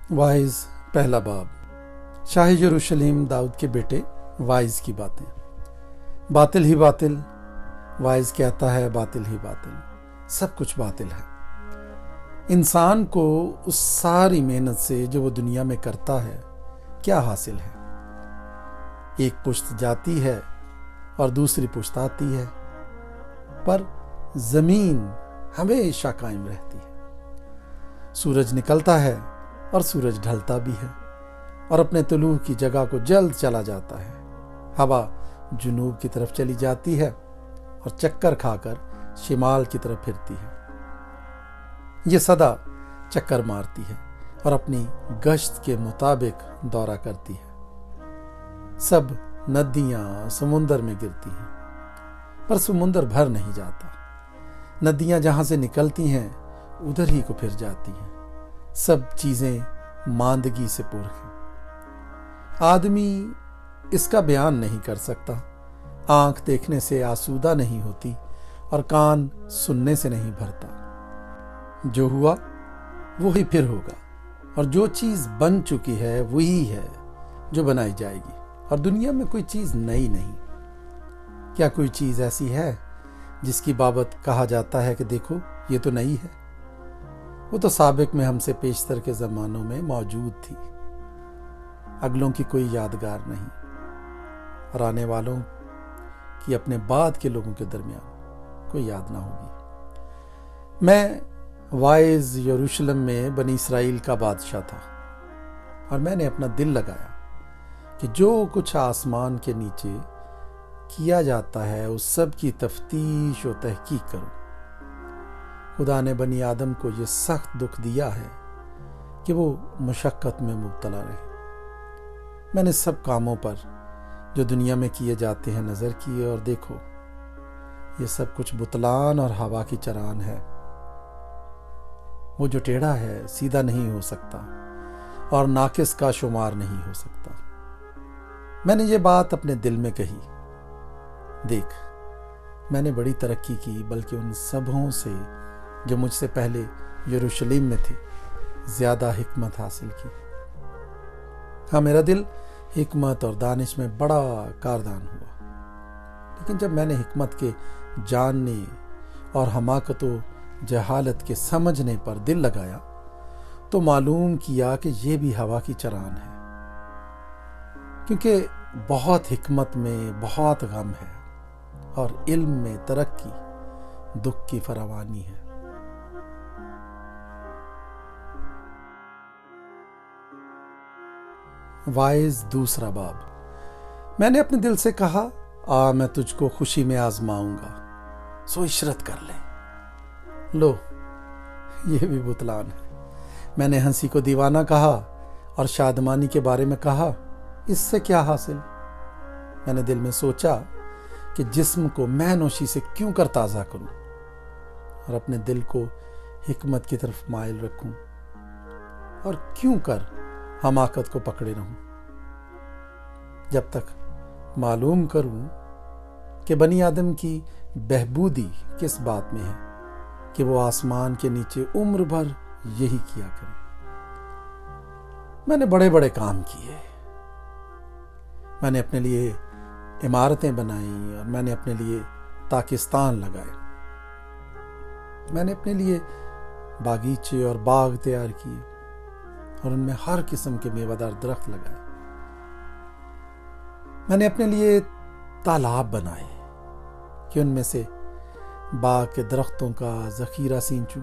Wise پہلا باب۔ شاہ یروشلم داؤد کے بیٹے وائز کی باتیں۔ باطل ہی باطل، وائز کہتا ہے باطل ہی باطل، سب کچھ باطل ہے۔ انسان کو اس ساری محنت سے جو وہ دنیا میں کرتا ہے کیا حاصل ہے؟ ایک پشت جاتی ہے اور دوسری پشت آتی ہے، پر زمین ہمیشہ قائم رہتی ہے۔ سورج نکلتا ہے اور سورج ڈھلتا بھی ہے، اور اپنے طلوع کی جگہ کو جلد چلا جاتا ہے۔ ہوا جنوب کی طرف چلی جاتی ہے اور چکر کھا کر شمال کی طرف پھرتی ہے۔ یہ سدا چکر مارتی ہے اور اپنی گشت کے مطابق دورہ کرتی ہے۔ سب ندیاں سمندر میں گرتی ہیں، پر سمندر بھر نہیں جاتا۔ ندیاں جہاں سے نکلتی ہیں ادھر ہی کو پھر جاتی ہیں۔ سب چیزیں ماندگی سے پر ہیں۔ آدمی اس کا بیان نہیں کر سکتا۔ آنکھ دیکھنے سے آسودہ نہیں ہوتی اور کان سننے سے نہیں بھرتا۔ جو ہوا وہی پھر ہوگا، اور جو چیز بن چکی ہے وہی ہے جو بنائی جائے گی، اور دنیا میں کوئی چیز نئی نہیں۔ کیا کوئی چیز ایسی ہے جس کی بابت کہا جاتا ہے کہ دیکھو یہ تو نئی ہے؟ وہ تو سابق میں ہم سے پیشتر کے زمانوں میں موجود تھی۔ اگلوں کی کوئی یادگار نہیں، اور آنے والوں کی اپنے بعد کے لوگوں کے درمیان کوئی یاد نہ ہوگی۔ میں وائز یروشلم میں بنی اسرائیل کا بادشاہ تھا، اور میں نے اپنا دل لگایا کہ جو کچھ آسمان کے نیچے کیا جاتا ہے اس سب کی تفتیش و تحقیق کروں۔ خدا نے بنی آدم کو یہ سخت دکھ دیا ہے کہ وہ مشقت میں مبتلا رہے۔ میں نے سب کاموں پر جو دنیا میں کیے جاتے ہیں نظر کیے، اور دیکھو یہ سب کچھ بطلان اور ہوا کی چران ہے۔ وہ جو ٹیڑھا ہے سیدھا نہیں ہو سکتا، اور ناقص کا شمار نہیں ہو سکتا۔ میں نے یہ بات اپنے دل میں کہی، دیکھ میں نے بڑی ترقی کی، بلکہ ان سبوں سے جو مجھ سے پہلے یروشلم میں تھے زیادہ حکمت حاصل کی۔ ہاں، میرا دل حکمت اور دانش میں بڑا کاردان ہوا، لیکن جب میں نے حکمت کے جاننے اور حماقت و جہالت کے سمجھنے پر دل لگایا تو معلوم کیا کہ یہ بھی ہوا کی چران ہے، کیونکہ بہت حکمت میں بہت غم ہے، اور علم میں ترقی دکھ کی فراوانی ہے۔ وائز دوسرا باب۔ میں نے اپنے دل سے کہا، میں تجھ کو خوشی میں آزماؤں گا، سو عشرت کر لے۔ لو، یہ بھی بطلان ہے۔ میں نے ہنسی کو دیوانہ کہا اور شادمانی کے بارے میں کہا، اس سے کیا حاصل؟ میں نے دل میں سوچا کہ جسم کو میں نوشی سے کیوں کر تازہ کروں، اور اپنے دل کو حکمت کی طرف مائل رکھوں، اور کیوں کر حماقت کو پکڑے رہوں، جب تک معلوم کروں کہ بنی آدم کی بہبودی کس بات میں ہے کہ وہ آسمان کے نیچے عمر بھر یہی کیا کرے۔ میں نے بڑے بڑے کام کیے، میں نے اپنے لیے عمارتیں بنائیں، اور میں نے اپنے لیے تاکستان لگائے۔ میں نے اپنے لیے باغیچے اور باغ تیار کیے، اور ان میں ہر قسم کے میوہ دار درخت لگائے۔ میں نے اپنے لیے تالاب بنائے کہ ان میں سے باغ کے درختوں کا ذخیرہ سینچوں۔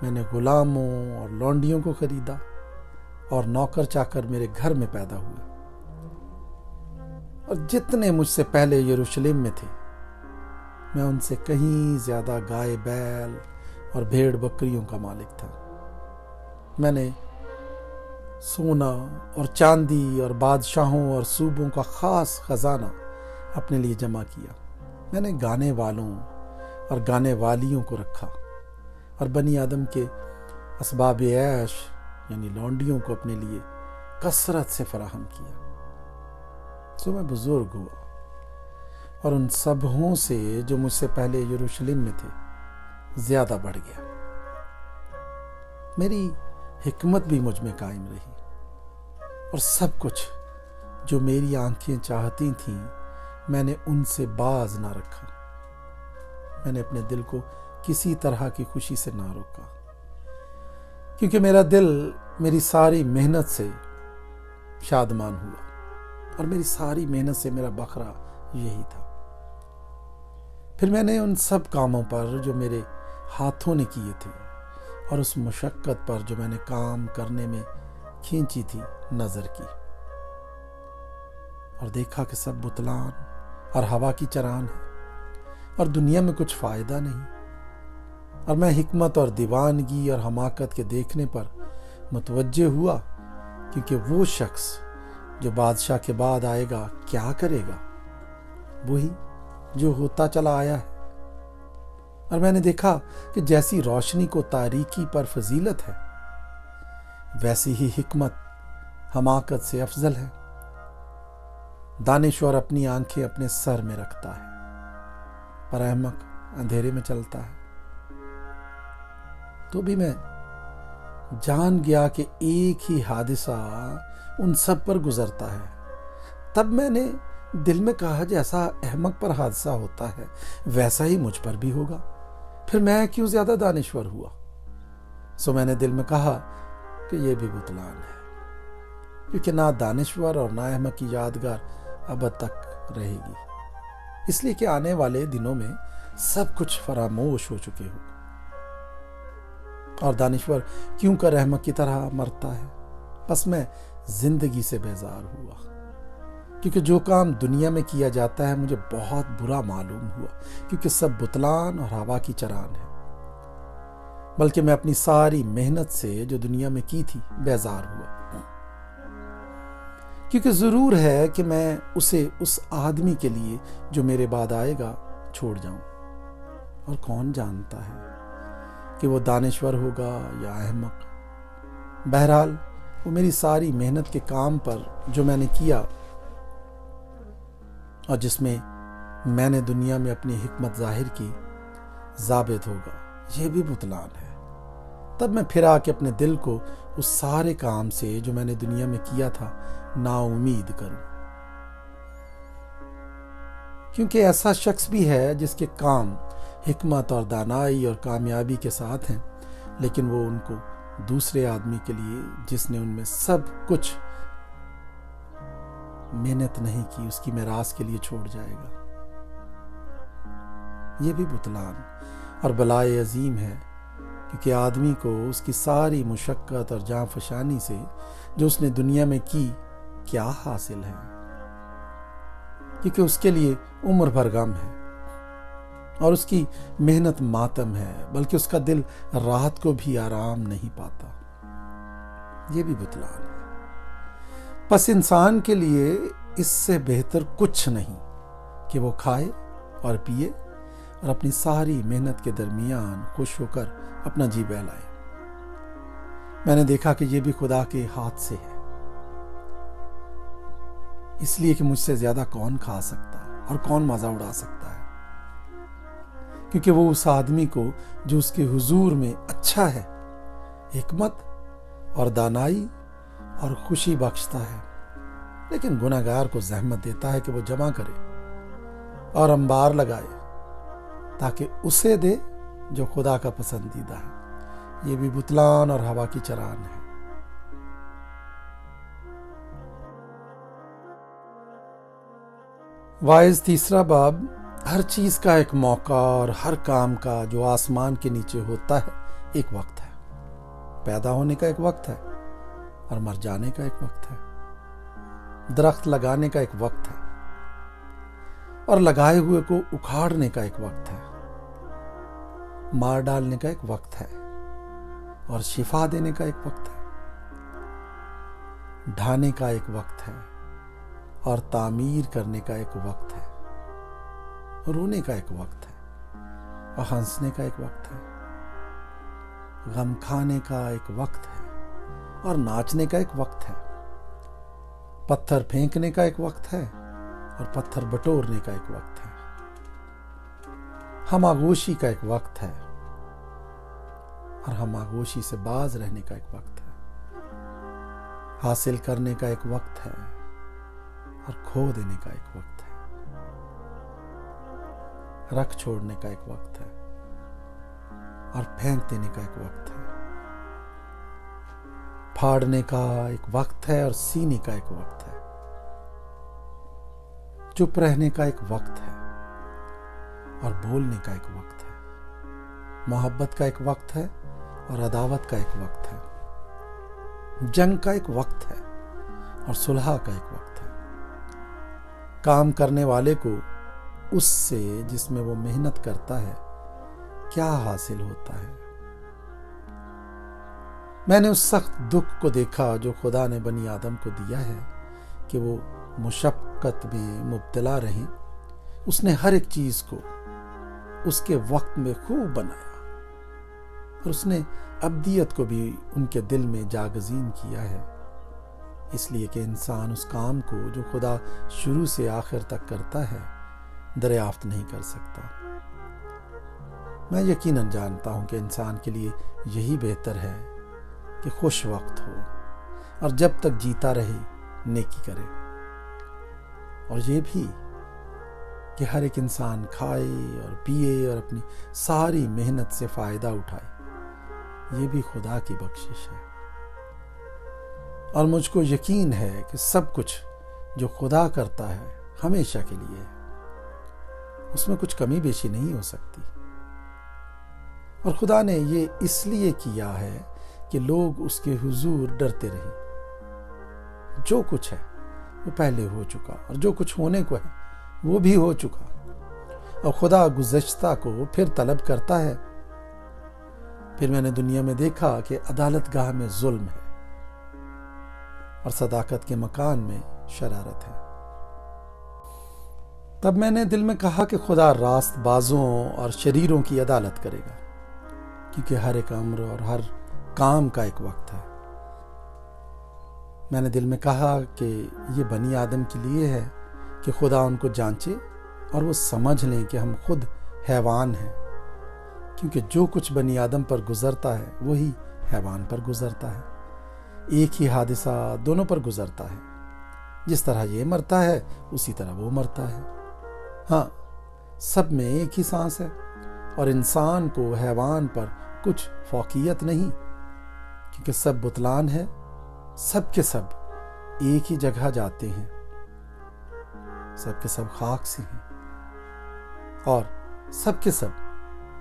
میں نے غلاموں اور لونڈیوں کو خریدا، اور نوکر چاکر میرے گھر میں پیدا ہوئے، اور جتنے مجھ سے پہلے یروشلم میں تھے میں ان سے کہیں زیادہ گائے بیل اور بھیڑ بکریوں کا مالک تھا۔ میں نے سونا اور چاندی اور بادشاہوں اور صوبوں کا خاص خزانہ اپنے لیے جمع کیا۔ میں نے گانے والوں اور گانے والیوں کو رکھا، اور بنی آدم کے اسباب عیش یعنی لونڈیوں کو اپنے لیے کثرت سے فراہم کیا۔ سو میں بزرگ ہوا، اور ان سبوں سے جو مجھ سے پہلے یروشلم میں تھے زیادہ بڑھ گیا۔ میری حکمت بھی مجھ میں قائم رہی، اور سب کچھ جو میری آنکھیں چاہتی تھیں میں نے ان سے باز نہ رکھا۔ میں نے اپنے دل کو کسی طرح کی خوشی سے نہ روکا، کیونکہ میرا دل میری ساری محنت سے شادمان ہوا، اور میری ساری محنت سے میرا بکھرا یہی تھا۔ پھر میں نے ان سب کاموں پر جو میرے ہاتھوں نے کیے تھے اور اس مشقت پر جو میں نے کام کرنے میں کھینچی تھی نظر کی، اور دیکھا کہ سب بتلان اور ہوا کی چران ہے، اور دنیا میں کچھ فائدہ نہیں۔ اور میں حکمت اور دیوانگی اور حماقت کے دیکھنے پر متوجہ ہوا، کیونکہ وہ شخص جو بادشاہ کے بعد آئے گا کیا کرے گا؟ وہی جو ہوتا چلا آیا ہے۔ اور میں نے دیکھا کہ جیسی روشنی کو تاریکی پر فضیلت ہے، ویسی ہی حکمت حماقت سے افضل ہے۔ دانشور اپنی آنکھیں اپنے سر میں رکھتا ہے، پر احمق اندھیرے میں چلتا ہے۔ تو بھی میں جان گیا کہ ایک ہی حادثہ ان سب پر گزرتا ہے۔ تب میں نے دل میں کہا جیسا احمق پر حادثہ ہوتا ہے ویسا ہی مجھ پر بھی ہوگا، پھر میں کیوں زیادہ دانشور ہوا؟ سو میں نے دل میں کہا کہ یہ بھی بتلان ہے، کیونکہ نہ دانشور اور نہ احمق کی یادگار ابد تک رہے گی، اس لیے کہ آنے والے دنوں میں سب کچھ فراموش ہو چکے ہو۔ اور دانشور کیوں کر احمق کی طرح مرتا ہے؟ بس میں زندگی سے بیزار ہوا، کیونکہ جو کام دنیا میں کیا جاتا ہے مجھے بہت برا معلوم ہوا، کیونکہ سب بتلان اور ہوا کی چران ہے۔ بلکہ میں اپنی ساری محنت سے جو دنیا میں کی تھی بیزار ہوا، کیونکہ ضرور ہے کہ میں اسے اس آدمی کے لیے جو میرے بعد آئے گا چھوڑ جاؤں، اور کون جانتا ہے کہ وہ دانشور ہوگا یا احمق۔ بہرحال وہ میری ساری محنت کے کام پر جو میں نے کیا اور جس میں میں نے دنیا میں اپنی حکمت ظاہر کی ثابت ہوگا، یہ بھی بتلان ہے۔ تب میں پھر آ کے اپنے دل کو اس سارے کام سے جو میں نے دنیا میں کیا تھا نا امید کروں، کیونکہ ایسا شخص بھی ہے جس کے کام حکمت اور دانائی اور کامیابی کے ساتھ ہیں، لیکن وہ ان کو دوسرے آدمی کے لیے جس نے ان میں سب کچھ محنت نہیں کی اس کی میراث کے لیے چھوڑ جائے گا۔ یہ بھی بتلان اور بلائے عظیم ہے، کیونکہ آدمی کو اس کی ساری مشقت اور جاں فشانی سے جو اس نے دنیا میں کی کیا حاصل ہے، کیونکہ اس کے لیے عمر بھر غم ہے اور اس کی محنت ماتم ہے، بلکہ اس کا دل رات کو بھی آرام نہیں پاتا۔ یہ بھی بتلان ہے۔ پس انسان کے لیے اس سے بہتر کچھ نہیں کہ وہ کھائے اور پیے اور اپنی ساری محنت کے درمیان خوش ہو کر اپنا جی بہلائے۔ میں نے دیکھا کہ یہ بھی خدا کے ہاتھ سے ہے، اس لیے کہ مجھ سے زیادہ کون کھا سکتا اور کون مزہ اڑا سکتا ہے، کیونکہ وہ اس آدمی کو جو اس کے حضور میں اچھا ہے حکمت اور دانائی اور خوشی بخشتا ہے، لیکن گناہگار کو زحمت دیتا ہے کہ وہ جمع کرے اور انبار لگائے تاکہ اسے دے جو خدا کا پسندیدہ ہے۔ یہ بھی بتلان اور ہوا کی چران ہے۔ واعظ تیسرا باب۔ ہر چیز کا ایک موقع اور ہر کام کا جو آسمان کے نیچے ہوتا ہے ایک وقت ہے۔ پیدا ہونے کا ایک وقت ہے اور مر جانے کا ایک وقت ہے۔ درخت لگانے کا ایک وقت ہے اور لگائے ہوئے کو اکھاڑنے کا ایک وقت ہے۔ مار ڈالنے کا ایک وقت ہے اور شفا دینے کا ایک وقت ہے۔ ڈھانے کا ایک وقت ہے اور تعمیر کرنے کا ایک وقت ہے۔ رونے کا ایک وقت ہے اور ہنسنے کا ایک وقت ہے۔ غم کھانے کا ایک وقت ہے اور ناچنے کا ایک وقت ہے۔ پتھر پھینکنے کا ایک وقت ہے اور پتھر بٹورنے کا ایک وقت ہے۔ ہم آغوشی کا ایک وقت ہے اور ہم آغوشی سے باز رہنے کا ایک وقت ہے۔ حاصل کرنے کا ایک وقت ہے اور کھو دینے کا ایک وقت ہے، رکھ چھوڑنے کا ایک وقت ہے اور پھینک دینے کا ایک وقت ہے، پھاڑنے کا ایک وقت ہے اور سینے کا ایک وقت ہے، چپ رہنے کا ایک وقت ہے اور بولنے کا ایک وقت ہے، محبت کا ایک وقت ہے اور عداوت کا ایک وقت ہے، جنگ کا ایک وقت ہے اور صلح کا ایک وقت ہے، کام کرنے والے کو اس سے جس میں وہ محنت کرتا ہے کیا حاصل ہوتا ہے۔ میں نے اس سخت دکھ کو دیکھا جو خدا نے بنی آدم کو دیا ہے کہ وہ مشقت میں مبتلا رہیں۔ اس نے ہر ایک چیز کو اس کے وقت میں خوب بنایا اور اس نے ابدیت کو بھی ان کے دل میں جاگزین کیا ہے، اس لیے کہ انسان اس کام کو جو خدا شروع سے آخر تک کرتا ہے دریافت نہیں کر سکتا۔ میں یقیناً جانتا ہوں کہ انسان کے لیے یہی بہتر ہے کہ خوش وقت ہو اور جب تک جیتا رہے نیکی کرے، اور یہ بھی کہ ہر ایک انسان کھائے اور پیے اور اپنی ساری محنت سے فائدہ اٹھائے، یہ بھی خدا کی بخشش ہے۔ اور مجھ کو یقین ہے کہ سب کچھ جو خدا کرتا ہے ہمیشہ کے لیے ہے، اس میں کچھ کمی بیشی نہیں ہو سکتی، اور خدا نے یہ اس لیے کیا ہے کہ لوگ اس کے حضور ڈرتے رہیں۔ جو کچھ ہے وہ پہلے ہو چکا اور جو کچھ ہونے کو ہے وہ بھی ہو چکا، اور خدا گزشتہ کو پھر طلب کرتا ہے۔ پھر میں نے دنیا میں دیکھا کہ عدالت گاہ میں ظلم ہے اور صداقت کے مکان میں شرارت ہے۔ تب میں نے دل میں کہا کہ خدا راست بازوں اور شریروں کی عدالت کرے گا، کیونکہ ہر ایک امر اور ہر کام کا ایک وقت ہے۔ میں نے دل میں کہا کہ یہ بنی آدم کے لیے ہے کہ خدا ان کو جانچے اور وہ سمجھ لیں کہ ہم خود حیوان ہیں، کیونکہ جو کچھ بنی آدم پر گزرتا ہے وہی حیوان پر گزرتا ہے۔ ایک ہی حادثہ دونوں پر گزرتا ہے، جس طرح یہ مرتا ہے اسی طرح وہ مرتا ہے۔ ہاں، سب میں ایک ہی سانس ہے، اور انسان کو حیوان پر کچھ فوقیت نہیں، کیونکہ سب بتلان ہے، سب کے سب ایک ہی جگہ جاتے ہیں، سب کے سب خاک سے ہیں اور سب کے سب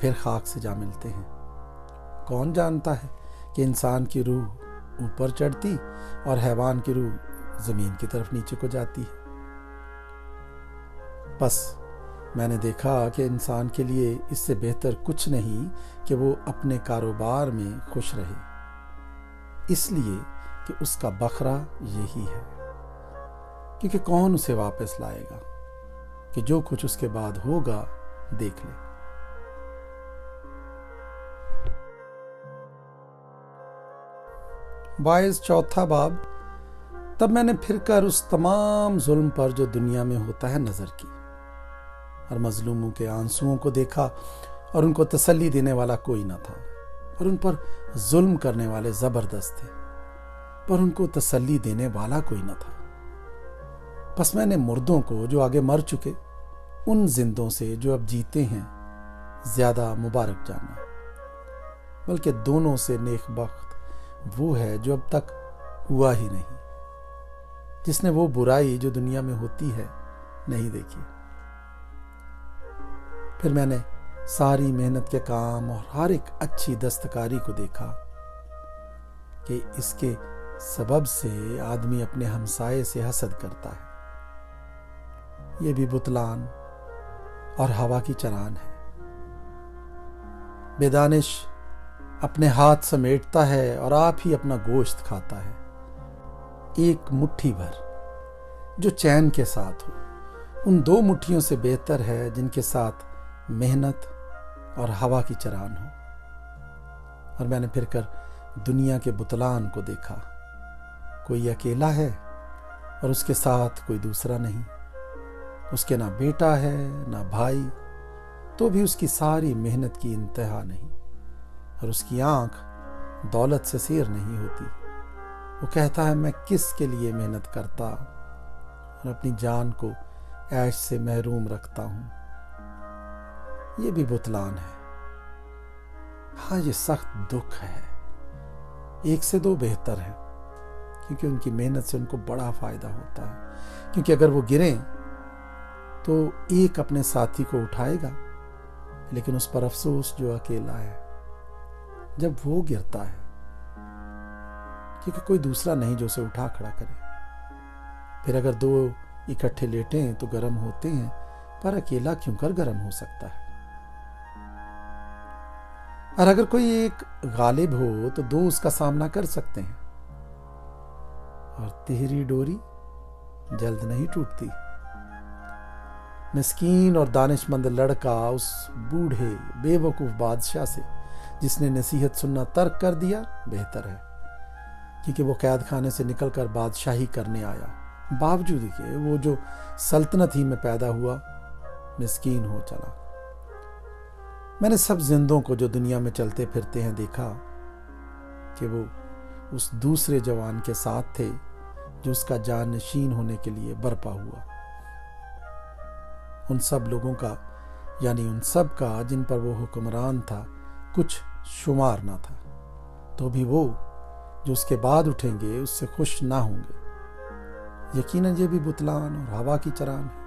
پھر خاک سے جا ملتے ہیں۔ کون جانتا ہے کہ انسان کی روح اوپر چڑھتی اور حیوان کی روح زمین کی طرف نیچے کو جاتی ہے۔ بس میں نے دیکھا کہ انسان کے لیے اس سے بہتر کچھ نہیں کہ وہ اپنے کاروبار میں خوش رہے، اس لیے کہ اس کا بکھرا یہی ہے، کیونکہ کون اسے واپس لائے گا کہ جو کچھ اس کے بعد ہوگا دیکھ لے۔ باعث چوتھا باب۔ تب میں نے پھر کر اس تمام ظلم پر جو دنیا میں ہوتا ہے نظر کی، اور مظلوموں کے آنسوؤں کو دیکھا، اور ان کو تسلی دینے والا کوئی نہ تھا، اور ان پر ظلم کرنے والے زبردست تھے، پر ان کو تسلی دینے والا کوئی نہ تھا۔ پس میں نے مردوں کو جو آگے مر چکے ان زندوں سے جو اب جیتے ہیں زیادہ مبارک جانا، بلکہ دونوں سے نیک بخت وہ ہے جو اب تک ہوا ہی نہیں، جس نے وہ برائی جو دنیا میں ہوتی ہے نہیں دیکھی۔ پھر میں نے ساری محنت کے کام اور ہر ایک اچھی دستکاری کو دیکھا کہ اس کے سبب سے آدمی اپنے ہمسائے سے حسد کرتا ہے۔ یہ بھی بتلان اور ہوا کی چران ہے۔ بے دانش اپنے ہاتھ سمیٹتا ہے اور آپ ہی اپنا گوشت کھاتا ہے۔ ایک مٹھی بھر جو چین کے ساتھ ہو ان دو مٹھیوں سے بہتر ہے جن کے ساتھ محنت اور ہوا کی چران ہو۔ اور میں نے پھر کر دنیا کے بتلان کو دیکھا، کوئی اکیلا ہے اور اس کے ساتھ کوئی دوسرا نہیں، اس کے نہ بیٹا ہے نہ بھائی، تو بھی اس کی ساری محنت کی انتہا نہیں، اور اس کی آنکھ دولت سے سیر نہیں ہوتی، وہ کہتا ہے میں کس کے لیے محنت کرتا اور اپنی جان کو عیش سے محروم رکھتا ہوں. یہ بھی بتلان ہے. ہاں یہ سخت دکھ ہے. ایک سے دو بہتر ہے، کیونکہ ان کی محنت سے ان کو بڑا فائدہ ہوتا ہے. کیونکہ اگر وہ گریں تو ایک اپنے ساتھی کو اٹھائے گا، لیکن اس پر افسوس جو اکیلا ہے جب وہ گرتا ہے، کیونکہ کوئی دوسرا نہیں جو اسے اٹھا کھڑا کرے. پھر اگر دو اکٹھے لیٹیں تو گرم ہوتے ہیں، پر اکیلا کیوں کر گرم ہو سکتا ہے. اور اگر کوئی ایک غالب ہو تو دو اس کا سامنا کر سکتے ہیں. اور تیری ڈوری جلد نہیں ٹوٹتی. مسکین اور دانش مند لڑکا اس بوڑھے بے وقوف بادشاہ سے جس نے نصیحت سننا ترک کر دیا بہتر ہے، کیونکہ وہ قید خانے سے نکل کر بادشاہی کرنے آیا، باوجود کہ وہ جو سلطنت ہی میں پیدا ہوا مسکین ہو چلا. میں نے سب زندوں کو جو دنیا میں چلتے پھرتے ہیں دیکھا کہ وہ اس دوسرے جوان کے ساتھ تھے جو اس کا جان نشین ہونے کے لیے برپا ہوا. ان سب لوگوں کا، یعنی ان سب کا جن پر وہ حکمران تھا، کچھ شمار نہ تھا. تو بھی وہ جو اس کے بعد اٹھیں گے اس سے خوش نہ ہوں گے. یقیناً یہ بھی بتلان اور ہوا کی چران ہے.